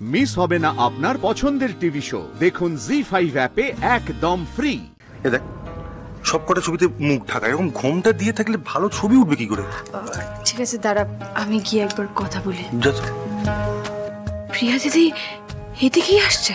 Miss হবে না আপনার পছন্দের টিভি শো। দেখুন জি5 অ্যাপে একদম ফ্রি। এ দেখ, সবকটা ছবিতে মুখ ঢাকা, এরকম ঘোমটা দিয়ে থাকলে ভালো ছবি উঠবে কি করে? ঠিক আছে দাঁড়া, আমি গিয়ে একবার কথা বলি। যা। প্রিয়া দিদি এদিকেই আসছে।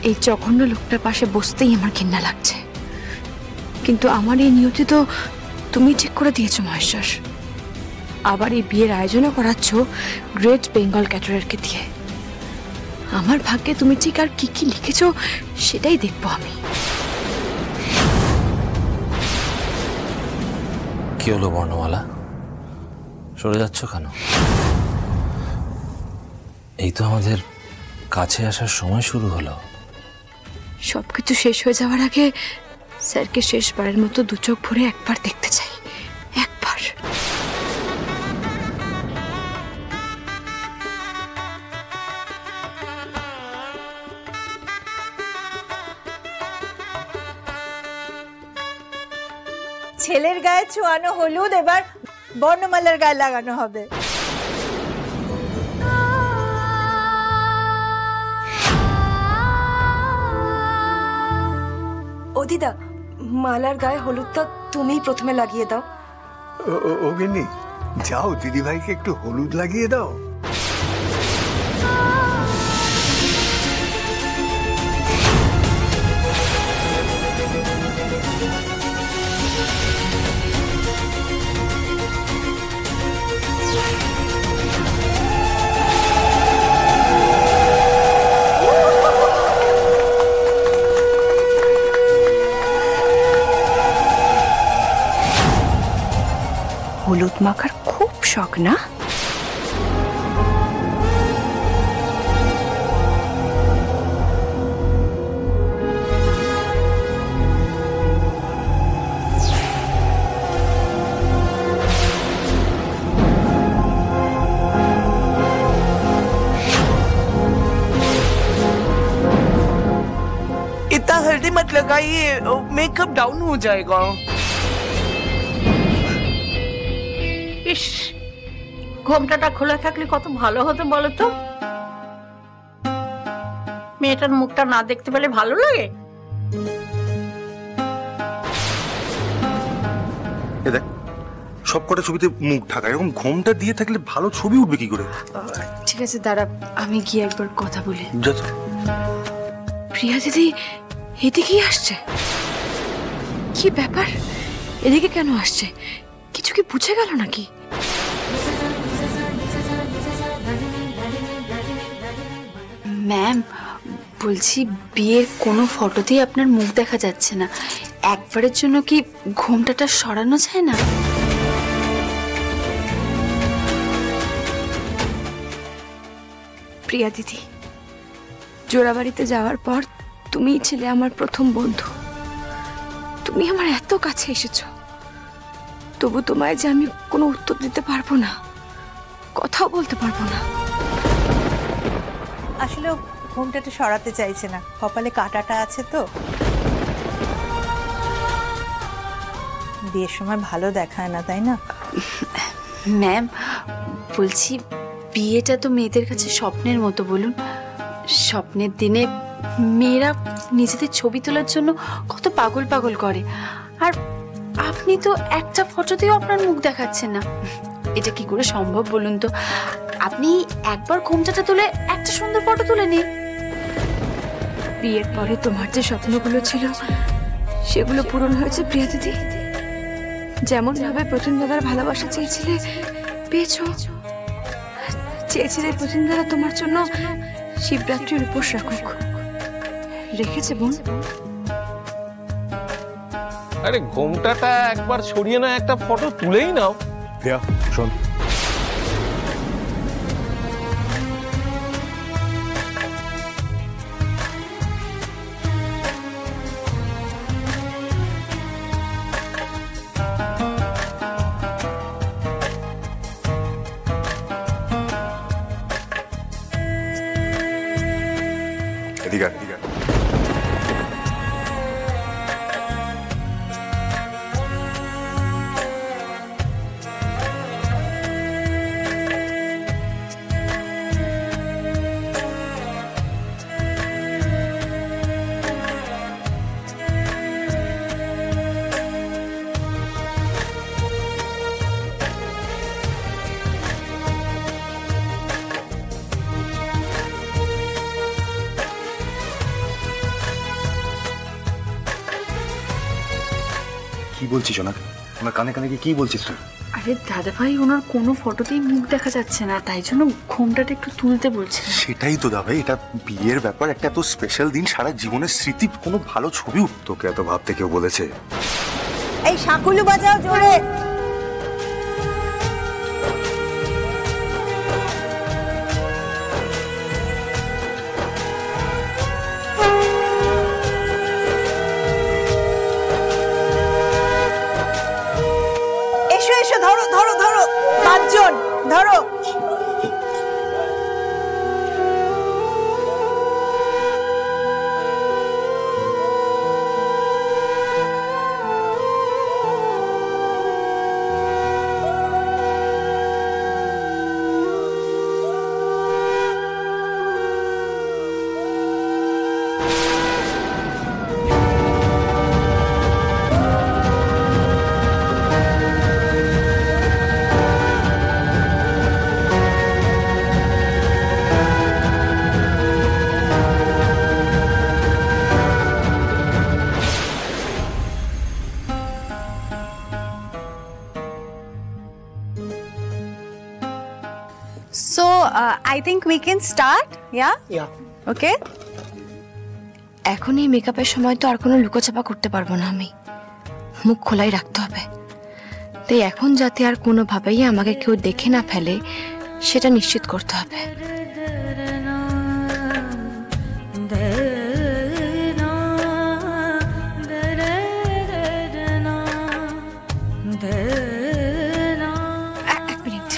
এই জঘন্য লোকটার পাশে বসতেই আমার ঘৃণা লাগছে, কিন্তু আমার এই নিয়তি তো তুমি ঠিক করে দিয়েছো মহেশ্বর। আবার এই বিয়ের আয়োজনও করাচ্ছ গ্রেট বেঙ্গল ক্যাটারারকে দিয়ে। আমার ভাগ্যে তুমি ঠিক আর কি কি লিখেছো সেটাই দেখবো আমি। কি হলো বর্ণমালা, সরে যাচ্ছ কেন? এই তো আমাদের কাছে আসার সময় শুরু হলো। সবকিছু শেষ হয়ে যাওয়ার আগে স্যারকে শেষবারের মতো দু চোখ ভরে একবার দেখতে চাই, একবার। ছেলের গায়ে ছোঁয়ানো হলুদ এবার বর্ণমালার গায়ে লাগানো হবে। ও দিদা, মালার গায়ে হলুদটা তুমিই প্রথমে লাগিয়ে দাও। ও গিন্নি, যাও দিদি ভাইকে একটু হলুদ লাগিয়ে দাও। হলুদ মাখার খুব শখ না? इतना हल्दी मत लगाइए, मेकअप डाउन हो जाएगा। ইস, ঘোমটাটা খোলা থাকলে কত ভালো হতো বলো তো। মেয়েটার মুখটা না দেখতে পেলে ভালো লাগে? এ দেখ, সবকটা ছবিতে মুখ ঢাকা, এরকম ঘোমটা দিয়ে থাকলে ভালো ছবি উঠবে কি করে? ঠিক আছে দাঁড়া, আমি গিয়ে একবার কথা বলি। যা। প্রিয়া দিদি এদিকেই আসছে। কি ব্যাপার, এদিকে কেন আসছে? কিছু কি বুঝে গেল নাকি? ম্যাম বলছি, বিয়ের কোনো ফটোতেই আপনার মুখ দেখা যাচ্ছে না। একবারের জন্য কি ঘোমটাটা সরানো যায় না? প্রিয়া দিদি, জোড়াবাড়িতে যাওয়ার পর তুমিই ছিলে আমার প্রথম বন্ধু। তুমি আমার এত কাছে এসেছো, তবু তোমায় যে আমি কোনো উত্তর দিতে পারবো না, কথাও বলতে পারবো না। আসলে ঘোমটাটা সরাতে চাইছে না, কপালে কাটাটা আছে তো। বিয়ের সময় ভালো দেখায় না, তাই না? ম্যাম বলছি, বিয়েটা তো মেয়েদের কাছে স্বপ্নের মতো। বলুন, স্বপ্নের দিনে মেয়েরা নিজেদের ছবি তোলার জন্য কত পাগল পাগল করে, আর আপনি তো একটা ফটোতেও আপনার মুখ দেখাচ্ছেন না। এটা কি করে সম্ভব বলুন তো? আপনি একবার ঘোমটাটা তুলে একটা সুন্দর ফটো তুলে নিন। বিয়ের পরে তোমার যে স্বপ্নগুলো ছিল সেগুলো পূরণ হয়েছে প্রিয়া দিদি। যেমন ভাবে প্রথম দাদার ভালোবাসা চেয়েছিলে, পেয়েছো। চেয়েছিলে প্রথম দাদা তোমার জন্য শিবরাত্রির উপোস রাখুক, রেখেছে বোন। আরে ঘোমটাটা একবার সরিয়ে না একটা ফটো তুলেই নাও। ভাইয়া শোন, এদিকে আয়, এদিকে আয়। কি বলছিস সোনা? আমার কানে কানে কি বলছিস তুই? আরে দাদা ভাই, ওনার কোনো ফটোতেই মুখ দেখা যাচ্ছে না, তাই জন্য ঘোমটাটা একটু তুলতে বলছে। সেটাই তো দাদা, এটা বিয়ের ব্যাপার, একটা এত স্পেশাল দিন, সারা জীবনের স্মৃতি, কোনো ভালো ছবি। তোকে এত ভাবতে কেউ বলেছে? এই শাকুলু বাজাও জোরে। এসো এসো, ধরো ধরো ধরো, 5 জন ধরো। So I think we can start. Yeah? Okay. এখন এই মেকআপের সময় তো আর কোনো লুকোচাপা করতে পারবো না, আমি মুখ খোলাই রাখতে হবে। তাই এখন যাতে আর কোনোভাবেই আমাকে কেউ দেখে না ফেলে সেটা নিশ্চিত করতে হবে। এক মিনিট।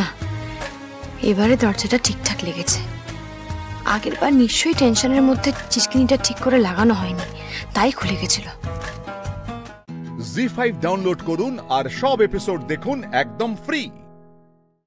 না, এবারে দরজাটা ঠিকঠাক লেগেছে। আগের বার নিশ্চয়ই টেনশনের মধ্যে চিচকিনিটা ঠিক করে লাগানো হয়নি, তাই খুলে গেছিল। জি5 ডাউনলোড করুন আর সব এপিসোড দেখুন একদম ফ্রি।